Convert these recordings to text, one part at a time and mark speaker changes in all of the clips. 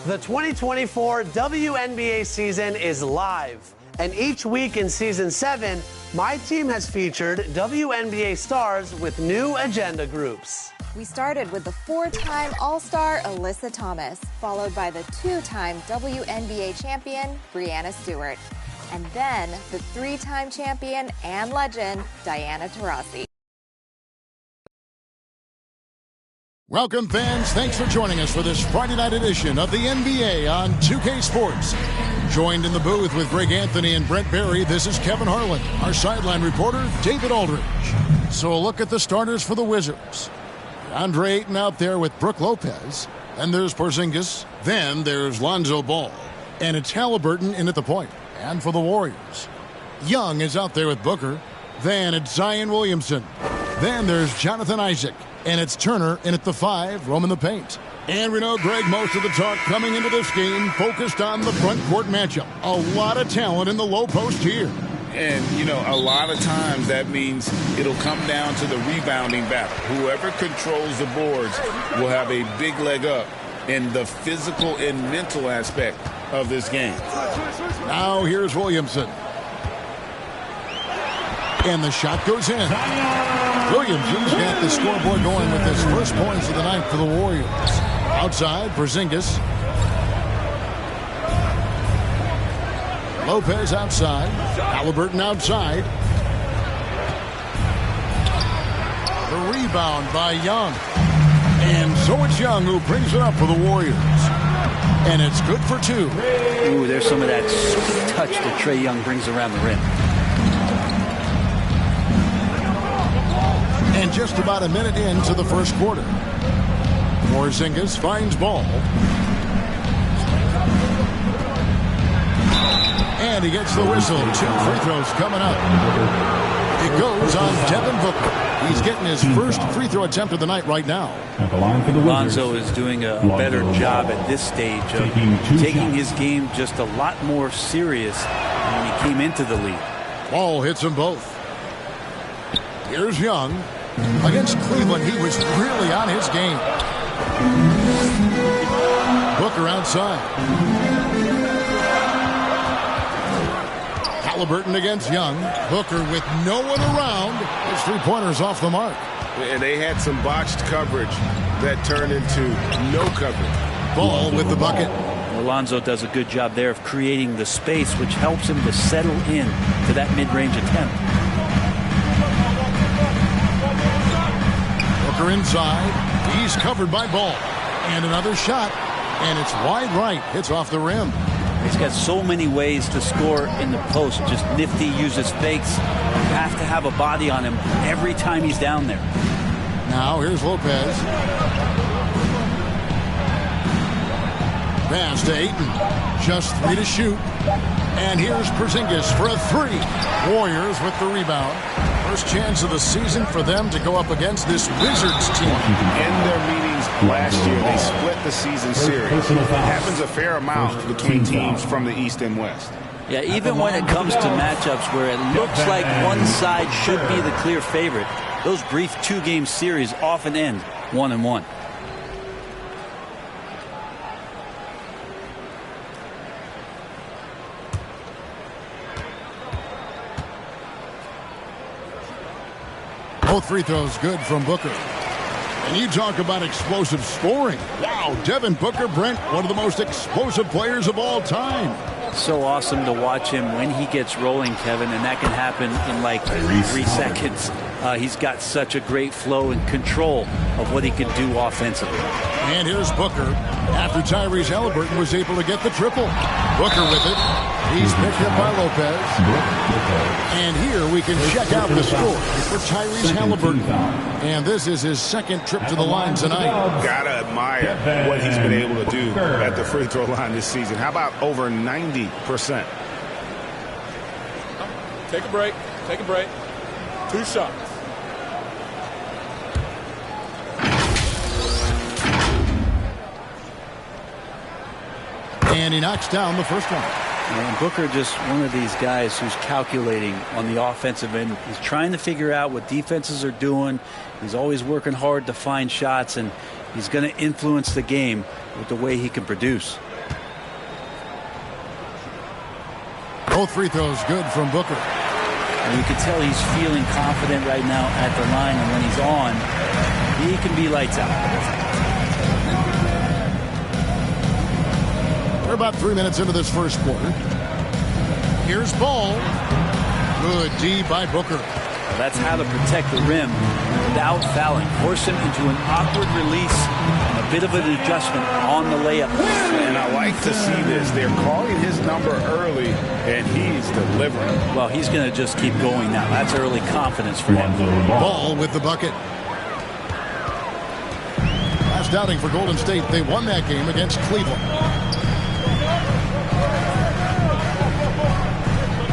Speaker 1: The 2024 WNBA season is live, and each week in Season 7, my team has featured WNBA stars with new agenda groups.
Speaker 2: We started with the 4-time All-Star Alyssa Thomas, followed by the 2-time WNBA champion Breanna Stewart, and then the 3-time champion and legend Diana Taurasi.
Speaker 3: Welcome, fans. Thanks for joining us for this Friday night edition of the NBA on 2K Sports. Joined in the booth with Greg Anthony and Brent Barry, this is Kevin Harlan. Our sideline reporter, David Aldridge. So a look at the starters for the Wizards. Andre Ayton out there with Brooke Lopez. Then there's Porzingis. Then there's Lonzo Ball. And it's Halliburton in at the point. And for the Warriors, Young is out there with Booker. Then it's Zion Williamson. Then there's Jonathan Isaac. And it's Turner in at the 5, roaming the paint. And we know, Greg, most of the talk coming into this game focused on the front court matchup. A lot of talent in the low post here.
Speaker 4: And, you know, a lot of times that means it'll come down to the rebounding battle. Whoever controls the boards will have a big leg up in the physical and mental aspect of this game.
Speaker 3: Now here's Williamson. And the shot goes in. Williamson's got the scoreboard going with his first points of the night for the Warriors. Outside, Porzingis. Lopez outside. Halliburton outside. The rebound by Young. And so it's Young who brings it up for the Warriors. And it's good for 2.
Speaker 5: Ooh, there's some of that sweet touch that Trae Young brings around the rim.
Speaker 3: And just about a minute into the first quarter. Porzingis finds Ball. And he gets the whistle. 2 free throws coming up. It goes on Devin Booker. He's getting his first free throw attempt of the night right now.
Speaker 5: Lonzo is doing a better job at this stage of taking his game just a lot more serious than when he came into the league.
Speaker 3: Ball hits them both. Here's Young. Against Cleveland, he was really on his game. Booker outside. Halliburton against Young. Booker with no one around. His 3-pointers off the mark.
Speaker 4: And they had some botched coverage that turned into no coverage.
Speaker 3: Ball with the bucket.
Speaker 5: Alonzo does a good job there of creating the space, which helps him to settle in to that mid-range attempt.
Speaker 3: Booker inside. He's covered by Ball. And another shot. And it's wide right. Hits off the rim.
Speaker 5: He's got so many ways to score in the post. Just nifty, uses fakes. You have to have a body on him every time he's down there.
Speaker 3: Now here's Lopez. Pass to Ayton. Just 3 to shoot. And here's Porzingis for a 3. Warriors with the rebound. First chance of the season for them to go up against this Wizards team.
Speaker 4: In their meetings last year, they split the season series. It happens a fair amount between teams from the East and West.
Speaker 5: Yeah, even when it comes to matchups where it looks like one side should be the clear favorite, those brief 2-game series often end 1-1.
Speaker 3: Both free throws good from Booker. And you talk about explosive scoring. Wow, Devin Booker, Brent, one of the most explosive players of all time.
Speaker 5: So awesome to watch him when he gets rolling, Kevin, and that can happen in like 3 seconds. He's got such a great flow and control of what he can do offensively.
Speaker 3: And here's Booker after Tyrese Halliburton was able to get the triple. Booker with it. He's picked up by Lopez. And here we can check out the score for Tyrese Halliburton. And this is his second trip to the line tonight.
Speaker 4: Gotta admire what he's been able to do at the free throw line this season. How about over 90%?
Speaker 6: Take a break. Take a break. 2 shots.
Speaker 3: And he knocks down the first one.
Speaker 5: And Booker just one of these guys who's calculating on the offensive end. He's trying to figure out what defenses are doing. He's always working hard to find shots, and he's going to influence the game with the way he can produce.
Speaker 3: Both free throws good from Booker.
Speaker 5: And you can tell he's feeling confident right now at the line, and when he's on, he can be lights out.
Speaker 3: We're about 3 minutes into this first quarter. Here's Ball. Good D by Booker.
Speaker 5: That's how to protect the rim without fouling. Force him into an awkward release and a bit of an adjustment on the layup.
Speaker 4: And I like to see this. They're calling his number early, and he's delivering.
Speaker 5: Well, he's going to just keep going now. That's early confidence for him.
Speaker 3: Ball with the bucket. Last outing for Golden State, they won that game against Cleveland.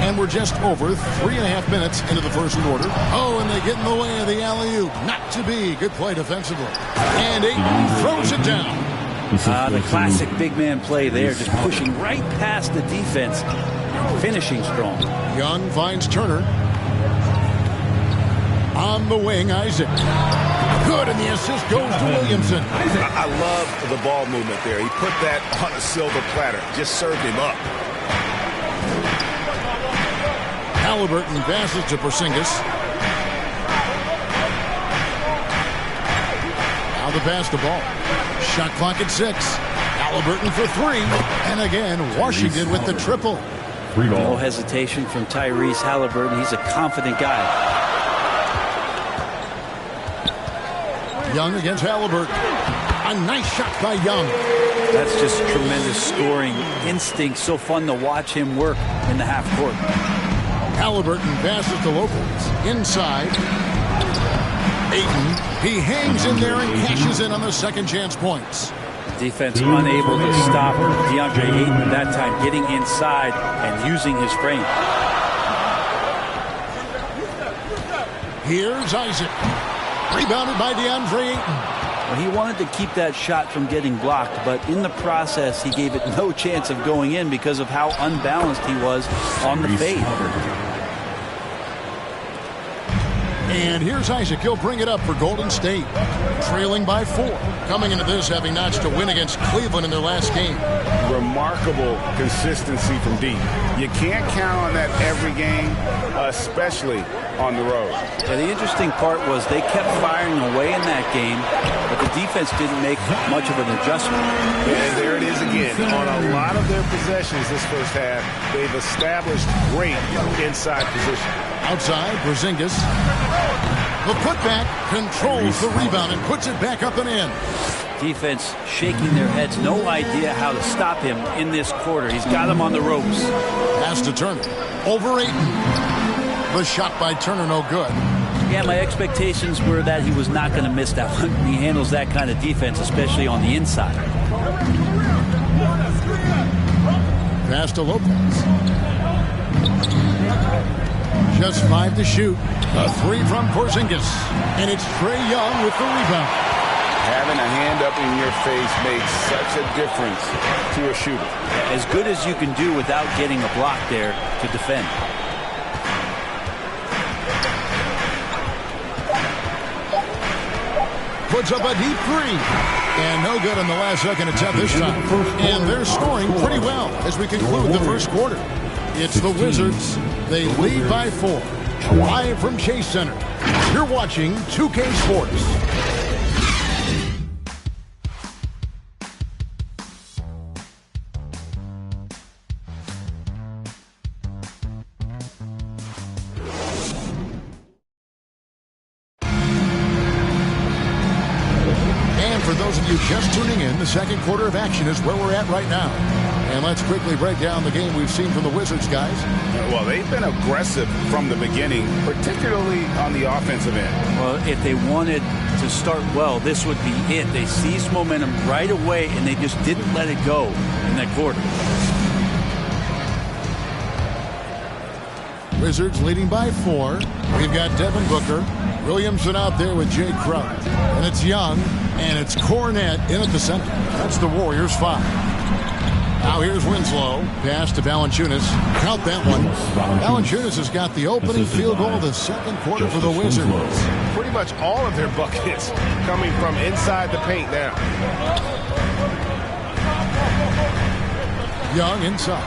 Speaker 3: And we're just over 3.5 minutes into the first quarter. Oh, and they get in the way of the alley-oop. Not to be. Good play defensively. And Ayton throws it down.
Speaker 5: The classic big man play there, just pushing right past the defense and finishing strong.
Speaker 3: Young finds Turner. On the wing, Isaac. Good, and the assist goes to Williamson.
Speaker 4: I love the ball movement there. He put that on a silver platter. Just served him up.
Speaker 3: Halliburton passes to Porzingis. Now the pass to Ball. Shot clock at 6. Halliburton for 3. And again, Washington with the triple.
Speaker 5: No hesitation from Tyrese Halliburton. He's a confident guy.
Speaker 3: Young against Halliburton. A nice shot by Young.
Speaker 5: That's just tremendous scoring instinct. So fun to watch him work in the half court.
Speaker 3: Halliburton passes to Lopez. Inside. Ayton. He hangs in there and cashes in on the second chance points.
Speaker 5: Defense unable to stop DeAndre Ayton that time, getting inside and using his frame.
Speaker 3: Here's Isaac. Rebounded by DeAndre Ayton.
Speaker 5: Well, he wanted to keep that shot from getting blocked, but in the process, he gave it no chance of going in because of how unbalanced he was on the fade.
Speaker 3: And here's Isaac. He'll bring it up for Golden State. Trailing by 4. Coming into this, having notched a win against Cleveland in their last game.
Speaker 4: Remarkable consistency from deep. You can't count on that every game, especially on the road.
Speaker 5: Yeah, the interesting part was they kept firing away in that game, but the defense didn't make much of an adjustment.
Speaker 4: And there it is again. On a lot of their possessions this first half, they've established great inside position.
Speaker 3: Outside, Porzingis. The putback controls the rebound and puts it back up and in.
Speaker 5: Defense shaking their heads. No idea how to stop him in this quarter. He's got him on the ropes.
Speaker 3: Pass to Turner. Over Ayton. The shot by Turner, no good.
Speaker 5: Yeah, my expectations were that he was not going to miss that one. He handles that kind of defense, especially on the inside.
Speaker 3: Pass to Lopez. Just 5 to shoot. A 3 from Porzingis. And it's Trae Young with the rebound.
Speaker 4: Having a hand up in your face makes such a difference to a shooter.
Speaker 5: As good as you can do without getting a block there to defend.
Speaker 3: Puts up a deep 3. And no good on the last second attempt this time. And they're scoring pretty well as we conclude the first quarter. It's the Wizards. They lead by 4. Live from Chase Center. You're watching 2K Sports. And for those of you just tuning in, the second quarter of action is where we're at right now. And let's quickly break down the game we've seen from the Wizards, guys.
Speaker 4: Well, they've been aggressive from the beginning, particularly on the offensive end.
Speaker 5: Well, if they wanted to start well, this would be it. They seized momentum right away, and they just didn't let it go in that quarter.
Speaker 3: Wizards leading by 4. We've got Devin Booker. Williamson out there with Jay Crowder. And it's Young, and it's Cornette in at the center. That's the Warriors' 5. Now here's Winslow. Pass to Valanciunas. Count that one. Valanciunas has got the opening field goal of the second quarter for the Wizards.
Speaker 6: Pretty much all of their buckets coming from inside the paint now.
Speaker 3: Young inside.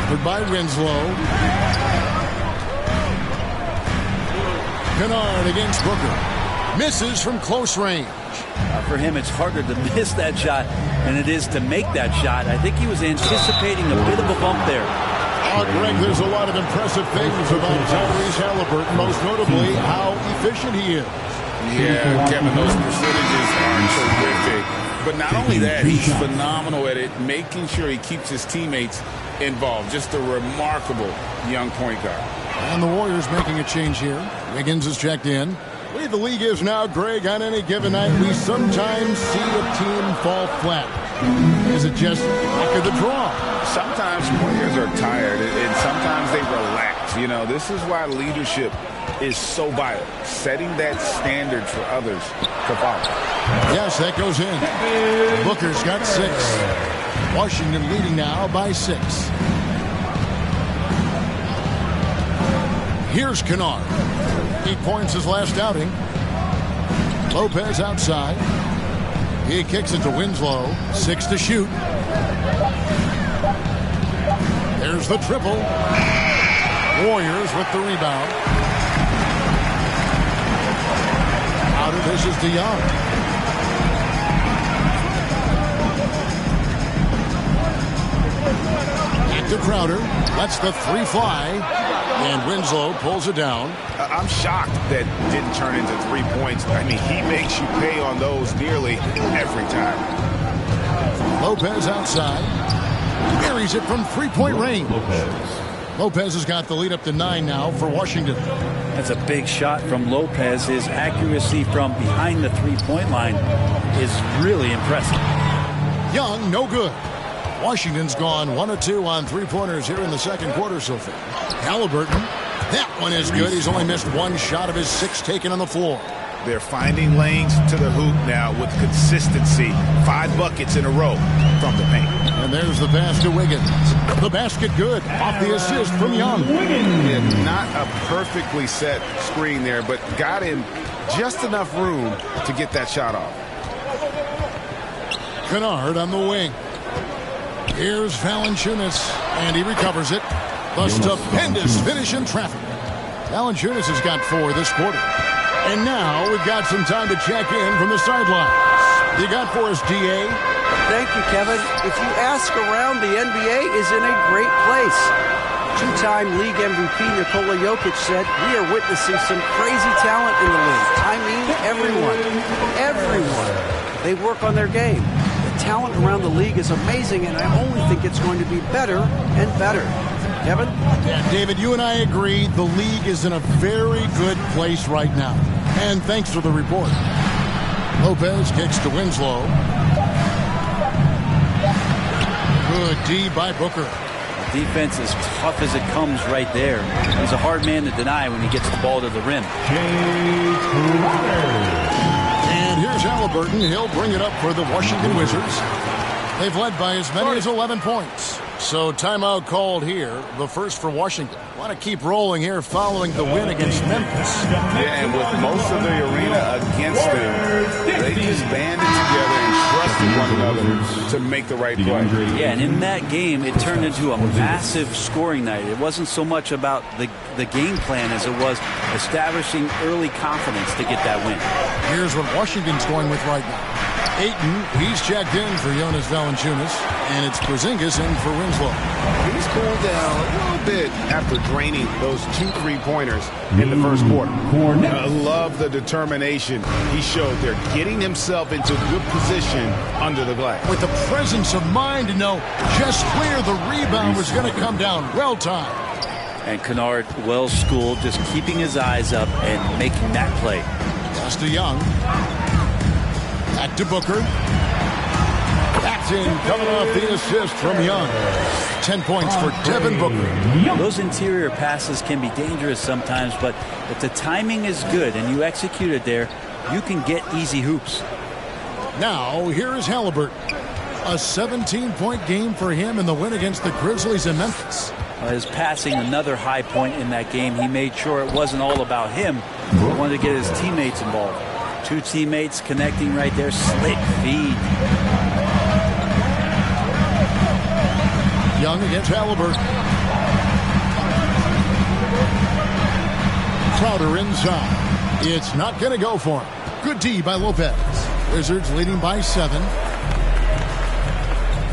Speaker 3: Covered by Winslow. Kennard against Booker. Misses from close range.
Speaker 5: For him, it's harder to miss that shot than it is to make that shot. I think he was anticipating a bit of a bump there.
Speaker 3: Oh, Greg, there's a lot of impressive things about Tyrese Halliburton, most notably how efficient he is.
Speaker 4: Yeah, Kevin, those percentages are terrific. But not only that, he's phenomenal at it, making sure he keeps his teammates involved. Just a remarkable young point guard.
Speaker 3: And the Warriors making a change here. Wiggins is checked in. The way the league is now, Greg, on any given night, we sometimes see a team fall flat. Is it just luck of the draw?
Speaker 4: Sometimes players are tired, and sometimes they relax. You know, this is why leadership is so vital, setting that standard for others to follow.
Speaker 3: Yes, that goes in. Booker's got 6. Washington leading now by 6. Here's Kennard. 8 points his last outing. Lopez outside. He kicks it to Winslow. 6 to shoot. There's the triple. Warriors with the rebound. Out of this is DeYoung. Back to Crowder. Lets the 3 fly. And Winslow pulls it down.
Speaker 6: I'm shocked that didn't turn into 3 points. I mean, he makes you pay on those nearly every time.
Speaker 3: Lopez outside. Carries it from 3-point range. Lopez has got the lead up to 9 now for Washington.
Speaker 5: That's a big shot from Lopez. His accuracy from behind the 3-point line is really impressive.
Speaker 3: Young, no good. Washington's gone 1 of 2 on 3-pointers here in the second quarter so far. Halliburton, that one is good. He's only missed 1 shot of his 6 taken on the floor.
Speaker 6: They're finding lanes to the hoop now with consistency. 5 buckets in a row from the paint.
Speaker 3: And there's the pass to Wiggins. The basket good. Off the assist from Young.
Speaker 6: Yeah, not a perfectly set screen there, but got in just enough room to get that shot off.
Speaker 3: Kennard on the wing. Here's Valanciunas, and he recovers it. The stupendous finish in traffic. Valanciunas has got 4 this quarter. And now we've got some time to check in from the sidelines. You got for us, DA?
Speaker 7: Thank you, Kevin. If you ask around, the NBA is in a great place. 2-time league MVP Nikola Jokic said, "We are witnessing some crazy talent in the league." I mean, everyone. Everyone. They work on their game. The talent around the league is amazing, and I only think it's going to be better and better. Kevin?
Speaker 3: Yeah, David, you and I agree the league is in a very good place right now. And thanks for the report. Lopez kicks to Winslow. Good D by Booker.
Speaker 5: Defense is tough as it comes right there. He's a hard man to deny when he gets the ball to the rim.
Speaker 3: And here's Halliburton. He'll bring it up for the Washington Wizards. They've led by as many as 11 points. So timeout called here, the first for Washington. Want to keep rolling here following the win against Memphis.
Speaker 4: Yeah, and with most of the arena against them, they just banded together and trusted one another to make the right play.
Speaker 5: Yeah, and in that game, it turned into a massive scoring night. It wasn't so much about the game plan as it was establishing early confidence to get that win.
Speaker 3: Here's what Washington's going with right now. Ayton, he's checked in for Jonas Valanciunas, and it's Porzingis in for Winslow.
Speaker 6: He's cooled down a little bit after draining those 2 3-pointers in the first quarter. I love the determination he showed there, getting himself into good position under the glass.
Speaker 3: With the presence of mind to know just where the rebound was going to come down. Well timed.
Speaker 5: And Kennard, well schooled, just keeping his eyes up and making that play.
Speaker 3: Pass to Young. Back to Booker. That's in, coming off the assist from Young. 10 points for Devin Booker.
Speaker 5: Those interior passes can be dangerous sometimes, but if the timing is good and you execute it there, you can get easy hoops.
Speaker 3: Now, here is Halliburton. A 17-point game for him in the win against the Grizzlies in Memphis.
Speaker 5: His passing, another high point in that game. He made sure it wasn't all about him. He wanted to get his teammates involved. 2 teammates connecting right there. Slick feed.
Speaker 3: Young against Halliburton. Crowder inside. It's not going to go for him. Good D by Lopez. Wizards leading by 7.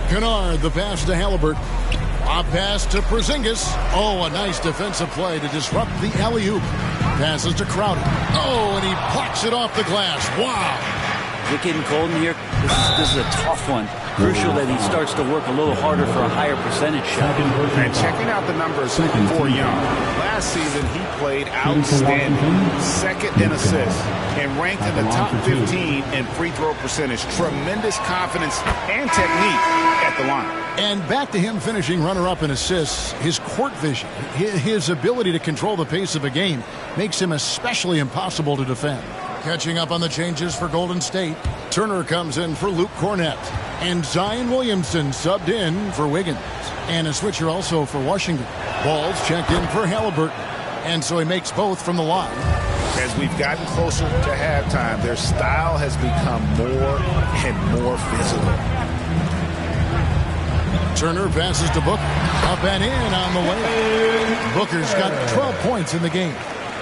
Speaker 3: Kennard, the pass to Halliburton. A pass to Porzingis. Oh, a nice defensive play to disrupt the alley-oop. Passes to Crowder. Oh, and he plucks it off the glass. Wow.
Speaker 5: Is it getting cold in here? This is a tough one. Crucial that he starts to work a little harder for a higher percentage shot.
Speaker 6: And checking out the numbers for Young. Last season, he played outstanding. Second in assists and ranked in the top 15 in free throw percentage. Tremendous confidence and technique at the line.
Speaker 3: And back to him finishing runner-up in assists. His court vision, his ability to control the pace of a game makes him especially impossible to defend. Catching up on the changes for Golden State. Turner comes in for Luke Cornett. And Zion Williamson subbed in for Wiggins. And a switcher also for Washington. Ball's checked in for Halliburton. And so he makes both from the line.
Speaker 6: As we've gotten closer to halftime, their style has become more and more physical.
Speaker 3: Turner passes to Booker. Up and in on the way. Booker's got 12 points in the game.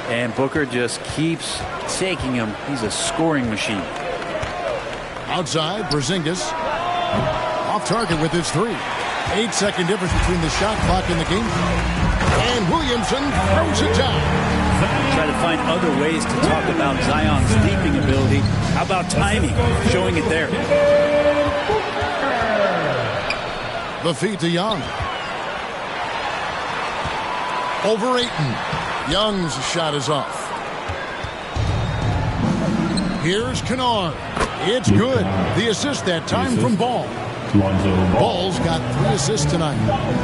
Speaker 5: And Booker just keeps taking him. He's a scoring machine.
Speaker 3: Outside, Porzingis. Off target with his 3. 8-second difference between the shot clock and the game. And Williamson throws it down.
Speaker 5: Try to find other ways to talk about Zion's leaping ability. How about timing? Showing it there.
Speaker 3: The feed to Young. Over Ayton. Young's shot is off. Here's Kennard. It's good. The assist that time from Ball. Ball's got 3 assists tonight.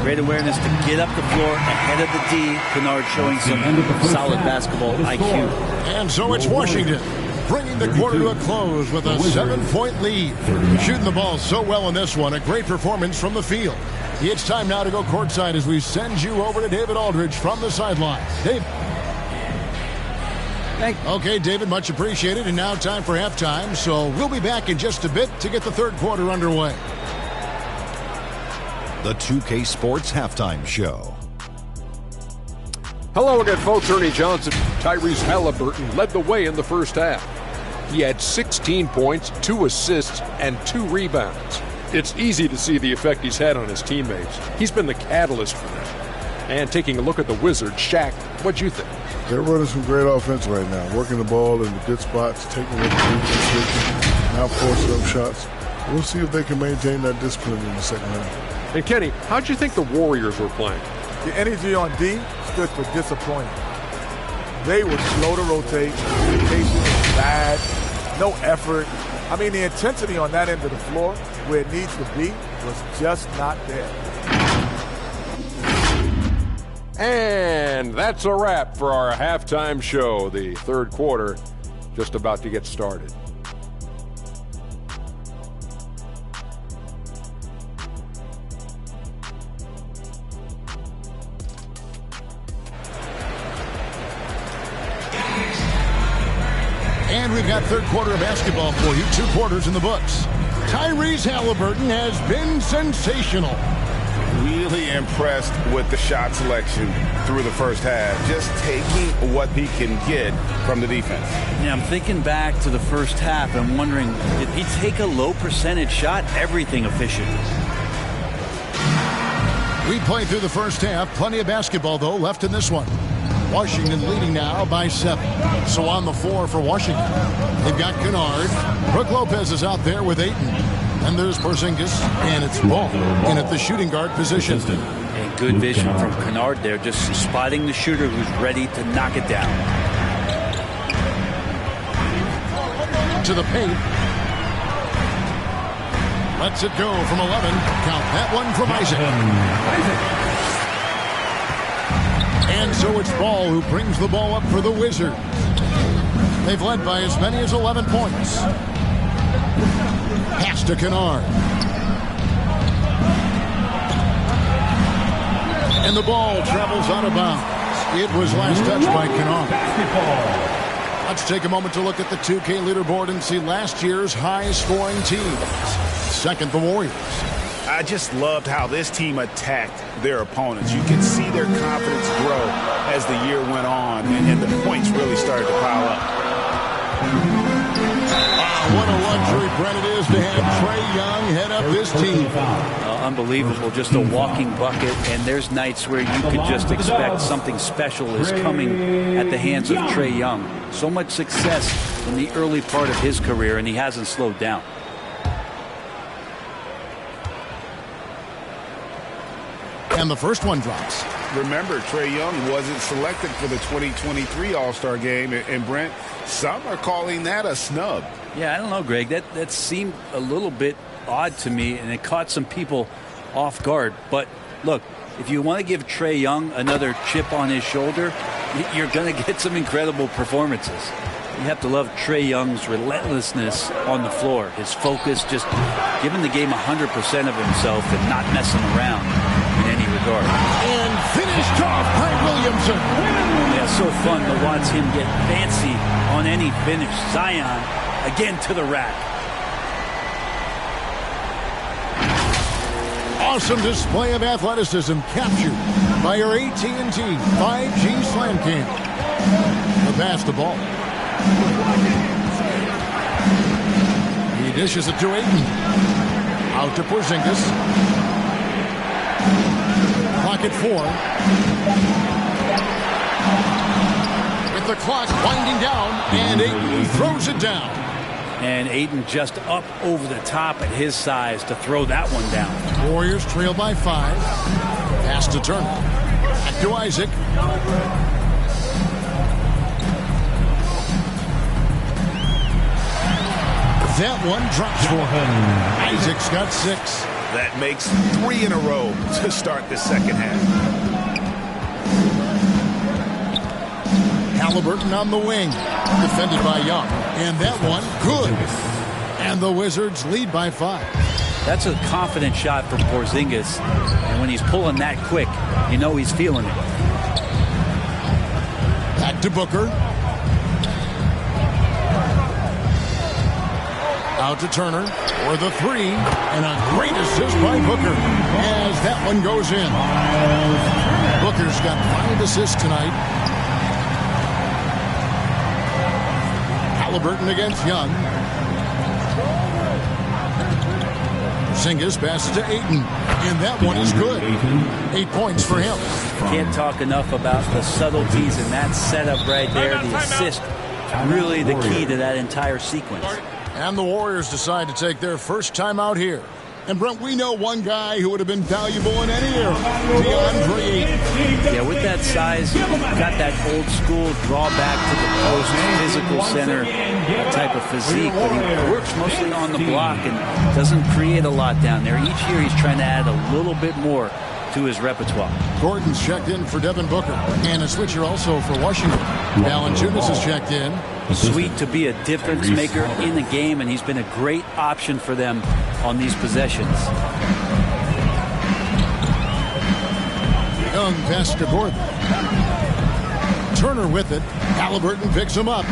Speaker 5: Great awareness to get up the floor ahead of the D. Kennard showing some solid basketball IQ.
Speaker 3: And so it's Washington bringing the quarter to a close with a 7-point lead. Shooting the ball so well in this one. A great performance from the field. It's time now to go courtside as we send you over to David Aldridge from the sideline. Dave. Okay, David, much appreciated. And now time for halftime. So we'll be back in just a bit to get the third quarter underway.
Speaker 8: The 2K Sports Halftime Show.
Speaker 9: Hello again, folks. Ernie Johnson. Tyrese Halliburton led the way in the first half. He had 16 points, 2 assists, and 2 rebounds. It's easy to see the effect he's had on his teammates. He's been the catalyst for them. And taking a look at the Wizards, Shaq, what'd you think?
Speaker 10: They're running some great offense right now, working the ball in the good spots, taking what the defense, now forcing up shots. We'll see if they can maintain that discipline in the second half.
Speaker 9: And Kenny, how'd you think the Warriors were playing?
Speaker 11: The energy on D stood for disappointing. They were slow to rotate, communication was bad, no effort. I mean, the intensity on that end of the floor, where it needs to be, was just not there.
Speaker 9: And that's a wrap for our halftime show. The third quarter just about to get started.
Speaker 3: And we've got third quarter of basketball for you. 2 quarters in the books. Tyrese Halliburton has been sensational.
Speaker 6: Really impressed with the shot selection through the first half. Just taking what he can get from the defense.
Speaker 5: Yeah, I'm thinking back to the first half. I'm wondering, did he take a low percentage shot? Everything efficient.
Speaker 3: We played through the first half. Plenty of basketball, though, left in this one. Washington leading now by 7. So on the floor for Washington, they've got Kennard. Brook Lopez is out there with Ayton. And there's Porzingis, and it's Ball in at the shooting guard position.
Speaker 5: And good vision from Kennard there, just spotting the shooter who's ready to knock it down.
Speaker 3: To the paint. Lets it go from 11. Count that one from Isaac. And so it's Ball who brings the ball up for the Wizards. They've led by as many as 11 points. Pass to Kennard. And the ball travels out of bounds. It was last touched by Kennard. Let's take a moment to look at the 2K leaderboard and see last year's high-scoring teams. Second, the Warriors.
Speaker 6: I just loved how this team attacked their opponents. You can see their confidence grow as the year went on, and the points really started to pile up.
Speaker 3: What a luxury, Brent, it is to have Trae Young head up this team.
Speaker 5: Unbelievable, just a walking bucket, and there's nights where you could just expect something special is coming at the hands of Trae Young. So much success in the early part of his career, and he hasn't slowed down.
Speaker 3: And the first one drops.
Speaker 6: Remember, Trae Young wasn't selected for the 2023 All-Star game, and Brent, some are calling that a snub.
Speaker 5: Yeah, I don't know, Greg. That seemed a little bit odd to me, and it caught some people off guard. But look, if you want to give Trae Young another chip on his shoulder, you're going to get some incredible performances. You have to love Trae Young's relentlessness on the floor, his focus, just giving the game 100% of himself and not messing around in any regard.
Speaker 3: And finished off by Williamson.
Speaker 5: Yeah, so fun to watch him get fancy on any finish. Zion again to the rack.
Speaker 3: Awesome display of athleticism captured by our AT&T 5G Slam Cam. The pass the ball. He dishes it to Ayton. Out to Porzingis. Clock at 4. With the clock winding down, and Ayton throws it down.
Speaker 5: And Ayton just up over the top at his size to throw that one down.
Speaker 3: Warriors trail by 5. Pass to Turner. Back to Isaac. That one drops for him. Isaac's got 6.
Speaker 6: That makes 3 in a row to start the second half.
Speaker 3: Halliburton on the wing. Defended by Young. And that one, good. And the Wizards lead by 5.
Speaker 5: That's a confident shot from Porzingis. And when he's pulling that quick, you know he's feeling it.
Speaker 3: Back to Booker. Out to Turner for the 3. And a great assist by Booker as that one goes in. Booker's got 5 assists tonight. Halliburton against Young. Porzingis passes to Ayton. And that one is good. 8 points for him.
Speaker 5: Can't talk enough about the subtleties in that setup right there. The assist, really the key to that entire sequence.
Speaker 3: And the Warriors decide to take their first time out here. And Brent, we know one guy who would have been valuable in any era, DeAndre Ayton.
Speaker 5: Yeah, with that size, got that old school draw back to the post, physical center type of physique, but he works mostly on the block and doesn't create a lot down there. Each year he's trying to add a little bit more to his repertoire.
Speaker 3: Gordon's checked in for Devin Booker, and a switcher also for Washington. Valanciunas has checked in.
Speaker 5: Sweet to be a difference maker in the game, and he's been a great option for them on these possessions.
Speaker 3: Young pass to Gordon. Turner with it. Halliburton picks him up.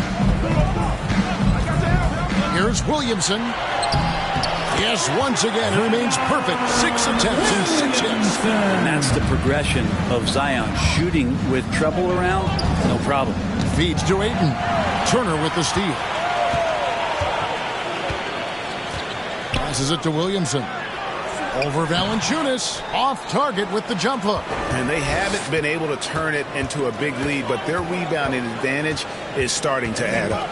Speaker 3: Here's Williamson. Yes, once again, he remains perfect. 6 attempts and 6 hits.
Speaker 5: And that's the progression of Zion. Shooting with trouble around, no problem.
Speaker 3: Feeds to Ayton. Turner with the steal. Passes it to Williamson. Over Valanciunas. Off target with the jump hook.
Speaker 6: And they haven't been able to turn it into a big lead, but their rebounding advantage is starting to add up.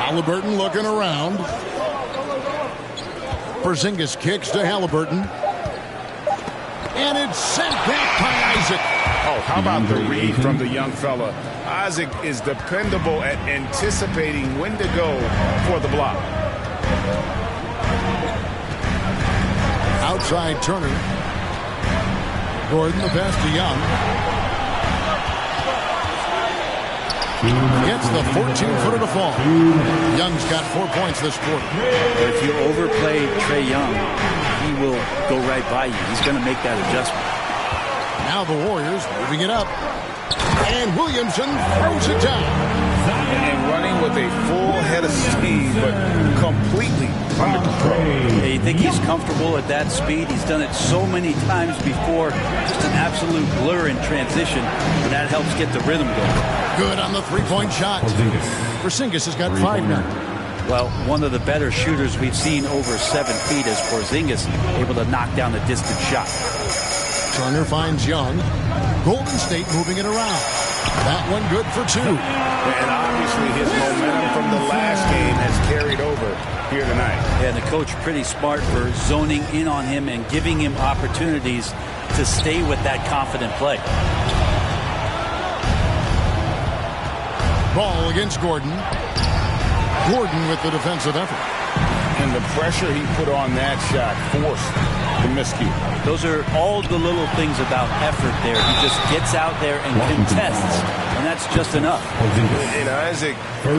Speaker 3: Halliburton looking around. Porzingis kicks to Halliburton. And it's sent back by Isaac.
Speaker 6: Oh, how about the read from the young fella? Isaac is dependable at anticipating when to go for the block.
Speaker 3: Outside Turner. Gordon, the pass to Young. Gets the 14-footer to fall. Young's got 4 points this quarter.
Speaker 5: If you overplay Trae Young, he will go right by you. He's going to make that adjustment.
Speaker 3: Now the Warriors moving it up. And Williamson throws it down.
Speaker 6: And running with a full head of steam, but completely
Speaker 5: think he's comfortable at that speed. He's done it so many times before. Just an absolute blur in transition, and that helps get the rhythm going.
Speaker 3: Good on the three-point shot. Porzingis has got 5 now.
Speaker 5: Well, one of the better shooters we've seen over 7 feet is Porzingis, able to knock down a distant shot.
Speaker 3: Turner finds Young. Golden State moving it around. That one good for 2.
Speaker 6: And obviously his momentum from the last game has carried over here tonight.
Speaker 5: Yeah, the coach pretty smart for zoning in on him and giving him opportunities to stay with that confident play.
Speaker 3: Ball against Gordon. Gordon with the defensive effort.
Speaker 4: And the pressure he put on that shot forced the miscue.
Speaker 5: Those are all the little things about effort there. He just gets out there and contests, and that's just enough.
Speaker 6: And Isaac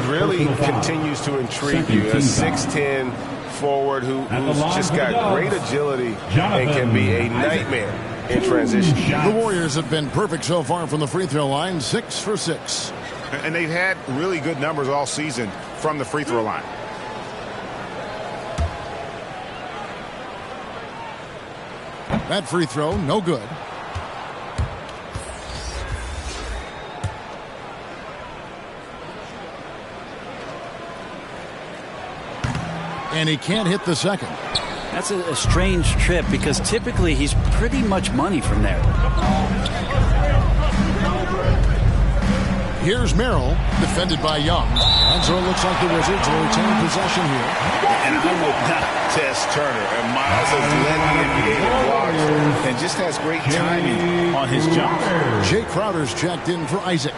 Speaker 6: really continues to intrigue you. A 6'10" forward who's just got great agility and can be a nightmare in transition.
Speaker 3: The Warriors have been perfect so far from the free throw line, 6 for 6.
Speaker 6: And they've had really good numbers all season from the free throw line.
Speaker 3: That free throw, no good. And he can't hit the second.
Speaker 5: That's a strange trip because typically he's pretty much money from there.
Speaker 3: Here's Merrill, defended by Young. And so it looks like the Wizards will retain possession here.
Speaker 6: And I would not test Turner. And Miles has led the NBA in blocks and just has great timing on his jump.
Speaker 3: Jay Crowder's checked in for Isaac.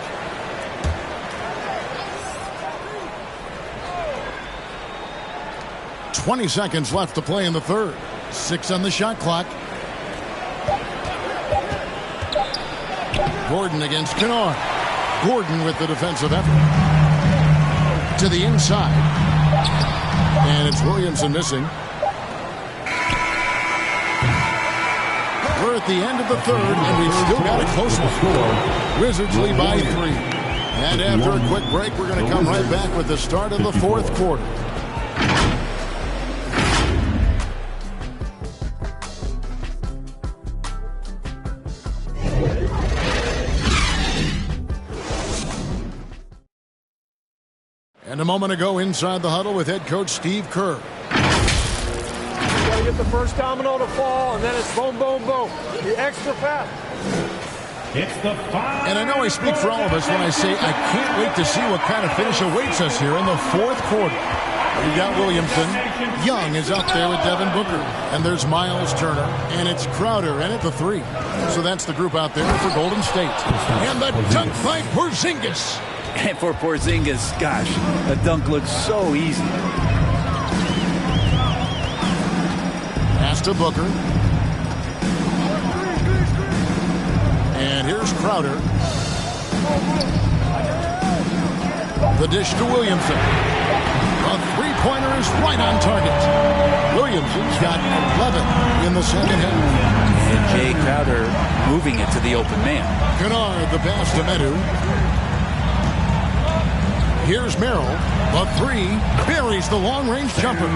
Speaker 3: "20 seconds left to play in the third. 6 on the shot clock. Gordon against Kennard. Gordon with the defensive effort. To the inside. And it's Williamson missing. We're at the end of the third, and we've still got a close one. Wizards lead by 3. And after a quick break, we're going to come right back with the start of the fourth quarter. And a moment ago, inside the huddle with head coach Steve Kerr.
Speaker 12: You got to get the first domino to fall, and then it's boom, boom, boom. You're extra fast.
Speaker 3: And I know I speak for all of us when I say I can't wait to see what kind of finish awaits us here in the fourth quarter. We got Williamson. Young is up there with Devin Booker. And there's Miles Turner. And it's Crowder in at the 3. So that's the group out there for Golden State. And the dunk by Porzingis.
Speaker 5: And for Porzingis, gosh, the dunk looks so easy.
Speaker 3: Pass to Booker. And here's Crowder. The dish to Williamson. A three-pointer is right on target. Williamson's got 11 in the second half.
Speaker 5: And Jay Crowder moving it to the open man.
Speaker 3: Kennard, the pass to Medu. Here's Merrill. The 3 buries the long-range jumper.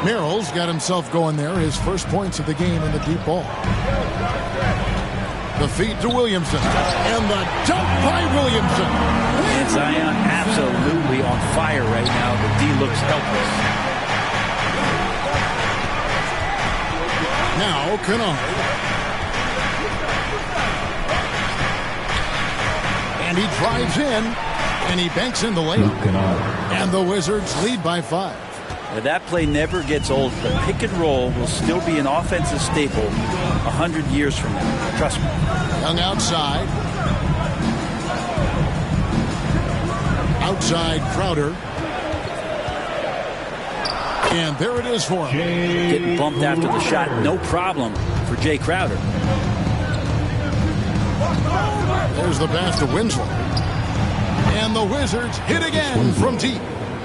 Speaker 3: Merrill's got himself going there. His first points of the game in the deep ball. The feed to Williamson. And the dunk by Williamson.
Speaker 5: And Zion absolutely on fire right now. The D looks helpless.
Speaker 3: Now Kennard. And he drives in. And he banks in the layup. And the Wizards lead by 5.
Speaker 5: Now that play never gets old. The pick and roll will still be an offensive staple 100 years from now. Trust me.
Speaker 3: Young outside. Outside Crowder. And there it is for him.
Speaker 5: Getting bumped after the shot. No problem for Jay Crowder.
Speaker 3: There's the pass to Winslow. And the Wizards hit again from deep.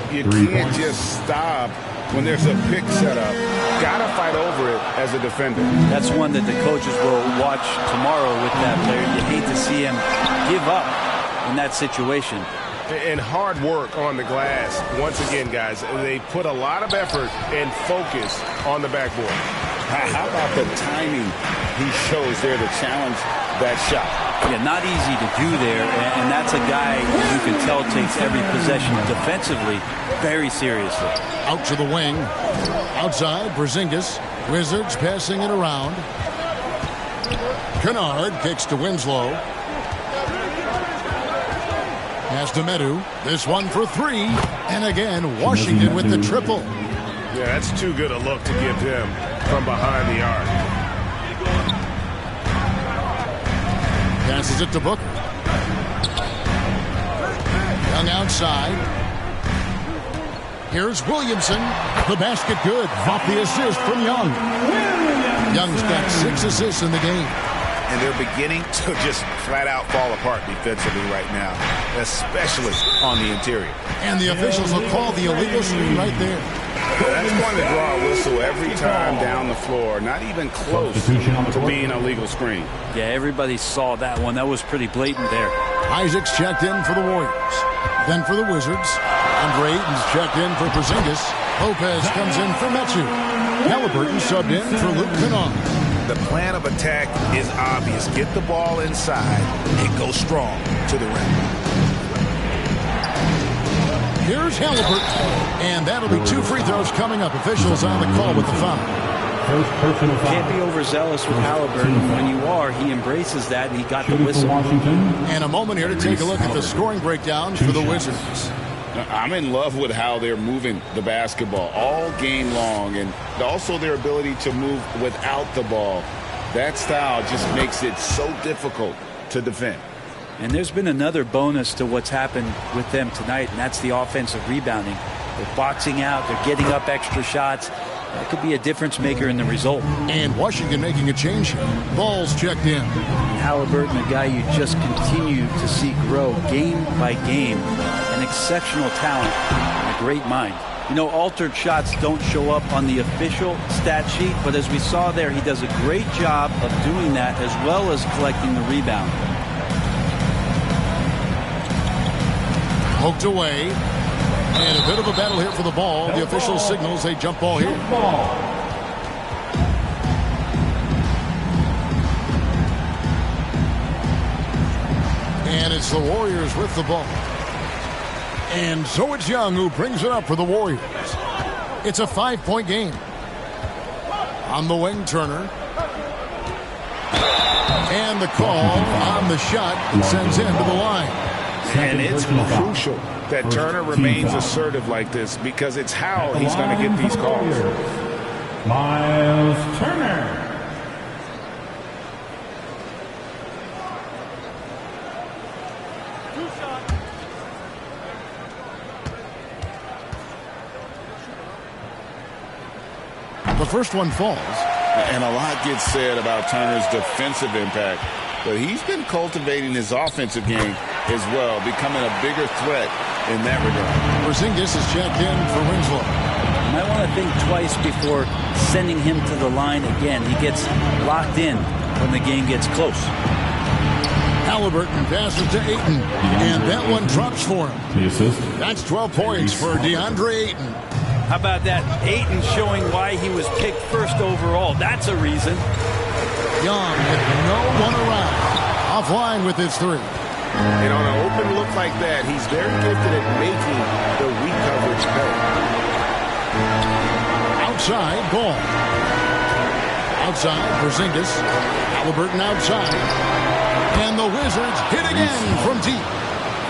Speaker 6: You can't just stop when there's a pick set up. Gotta fight over it as a defender.
Speaker 5: That's one that the coaches will watch tomorrow with that player. You hate to see him give up in that situation.
Speaker 6: And hard work on the glass. Once again, guys, they put a lot of effort and focus on the backboard.
Speaker 4: How about the timing he shows there to challenge that shot?
Speaker 5: Yeah, not easy to do there, and that's a guy you can tell takes every possession defensively very seriously.
Speaker 3: Out to the wing. Outside, Porzingis. Wizards passing it around. Kennard kicks to Winslow. Pass to Medu. This one for three. And again, Washington with the triple.
Speaker 6: Yeah, that's too good a look to give him from behind the arc.
Speaker 3: Passes it to Booker. Young outside. Here's Williamson. The basket good. Off the assist from Young. Young's got 6 assists in the game.
Speaker 6: And they're beginning to just flat out fall apart defensively right now, especially on the interior.
Speaker 3: And the officials will call the illegal screen right there.
Speaker 6: That's going to draw a whistle every time down the floor. Not even close to being a legal screen.
Speaker 5: Yeah, everybody saw that one. That was pretty blatant there.
Speaker 3: Isaac's checked in for the Warriors. Then for the Wizards. Andre Ayton's checked in for Porzingis. Lopez comes in for Metsu. Halliburton subbed in for Luke Kennard.
Speaker 6: The plan of attack is obvious. Get the ball inside and go strong to the rim.
Speaker 3: Here's Halliburton. And that'll be 2 free throws coming up. Officials on the call with the foul.
Speaker 5: Can't be overzealous with Halliburton. When you are, he embraces that, and he got the whistle.
Speaker 3: And a moment here to take a look at the scoring breakdown for the Wizards.
Speaker 4: I'm in love with how they're moving the basketball all game long, and also their ability to move without the ball. That style just makes it so difficult to defend.
Speaker 5: And there's been another bonus to what's happened with them tonight, and that's the offensive rebounding. They're boxing out. They're getting up extra shots. That could be a difference maker in the result.
Speaker 3: And Washington making a change here. Ball's checked in.
Speaker 5: Halliburton, a guy you just continue to see grow game by game. An exceptional talent and a great mind. You know, altered shots don't show up on the official stat sheet, but as we saw there, he does a great job of doing that as well as collecting the rebound.
Speaker 3: Poked away. And a bit of a battle here for the ball. The official signals a jump ball here. And it's the Warriors with the ball. And so it's Young who brings it up for the Warriors. It's a 5-point game. On the wing, Turner. And the call on the shot sends him to the line.
Speaker 6: And it's crucial that Turner remains assertive like this because it's how he's going to get these calls.
Speaker 13: Miles Turner.
Speaker 3: The first one falls.
Speaker 4: And a lot gets said about Turner's defensive impact, but he's been cultivating his offensive game as well, becoming a bigger threat in that regard.
Speaker 3: Porzingis is checked in for Winslow.
Speaker 5: You might want to think twice before sending him to the line again. He gets locked in when the game gets close.
Speaker 3: Halliburton passes to Ayton, and that one drops for him. That's 12 points for DeAndre Ayton.
Speaker 5: How about that? Ayton showing why he was picked first overall. That's a reason.
Speaker 3: Young with no one around. Offline with his three.
Speaker 6: And on an open look like that, he's very gifted at making the weak coverage pay.
Speaker 3: Outside, ball. Outside, Porzingis. Halliburton outside. And the Wizards hit again from deep.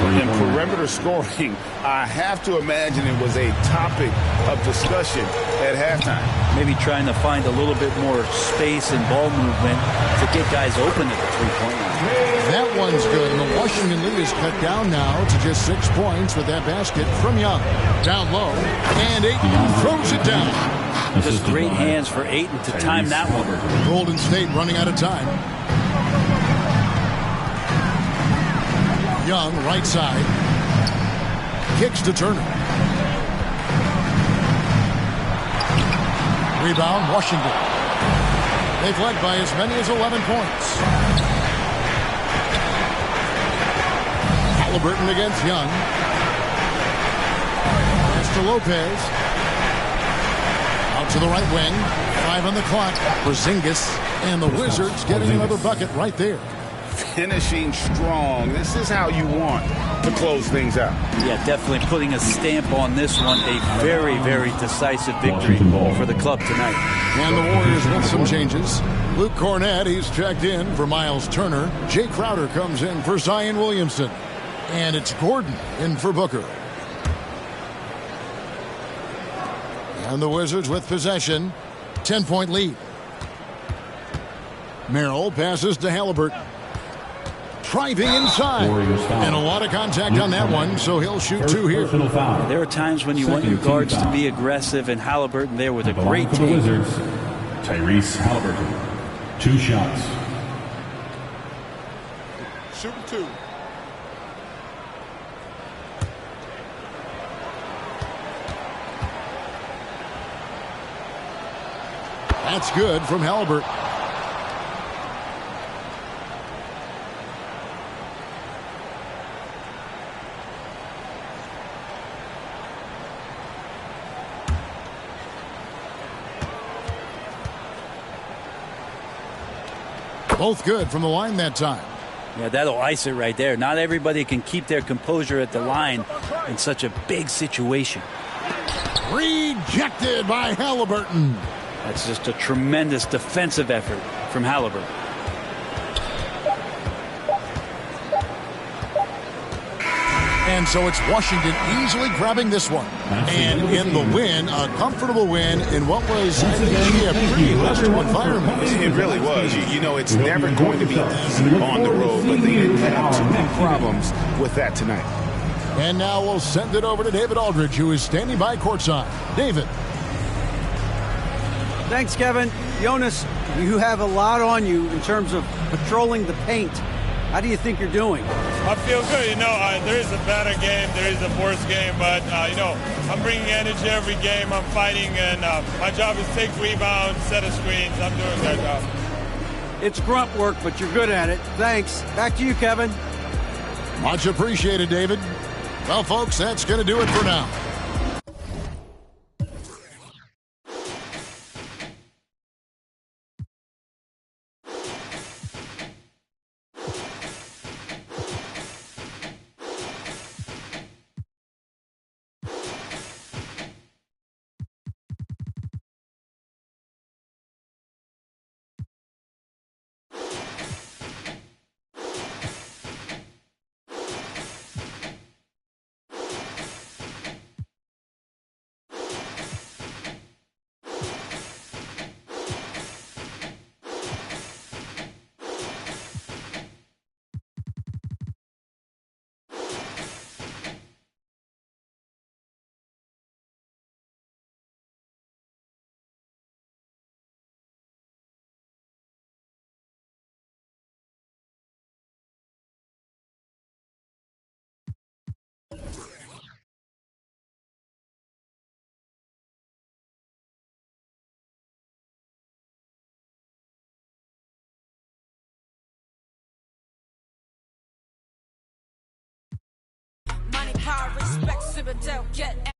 Speaker 4: In perimeter scoring, I have to imagine it was a topic of discussion at halftime.
Speaker 5: Maybe trying to find a little bit more space and ball movement to get guys open at the three-point line.
Speaker 3: That one's good, and the Washington lead is cut down now to just 6 points with that basket from Young. Down low, and Ayton throws it down.
Speaker 5: Just great hands for Ayton to time that one.
Speaker 3: Golden State running out of time. Young, right side. Kicks to Turner. Rebound, Washington. They've led by as many as 11 points. Halliburton against Young. to Lopez. Out to the right wing. 5 on the clock. Porzingis. And the Wizards getting another bucket right there.
Speaker 6: Finishing strong. This is how you want to close things out.
Speaker 5: Yeah, definitely putting a stamp on this one. A very, very decisive victory for the club tonight.
Speaker 3: And the Warriors with some changes. Luke Cornett, he's checked in for Miles Turner. Jay Crowder comes in for Zion Williamson. And it's Gordon in for Booker. And the Wizards with possession. 10-point lead. Merrill passes to Halliburton. Driving inside. And a lot of contact on that one, so he'll shoot 2 here.
Speaker 5: There are times when you want your guards to be aggressive, and Halliburton there with a great
Speaker 13: take. Wizards, Tyrese Halliburton. 2 shots.
Speaker 11: Shooting 2.
Speaker 3: That's good from Halliburton. Both good from the line that time.
Speaker 5: Yeah, that'll ice it right there. Not everybody can keep their composure at the line in such a big situation.
Speaker 3: Rejected by Halliburton.
Speaker 5: That's just a tremendous defensive effort from Halliburton.
Speaker 3: And so it's Washington easily grabbing this one. And in the win, a comfortable win in what was initially a pretty hostile environment.
Speaker 6: It really was. You know, it's never going to be easy on the road, but they didn't have too many problems with that tonight.
Speaker 3: And now we'll send it over to David Aldridge, who is standing by courtside. David.
Speaker 7: Thanks, Kevin. Jonas, you have a lot on you in terms of patrolling the paint. How do you think you're doing?
Speaker 14: I feel good. You know, there is a better game, there is a worse game, but, you know, I'm bringing energy every game. I'm fighting, and my job is take rebounds, set of screens. I'm doing that job.
Speaker 7: It's grunt work, but you're good at it. Thanks. Back to you, Kevin.
Speaker 3: Much appreciated, David. Well, folks, that's going to do it for now.
Speaker 15: Money, power, respect, Citadel, get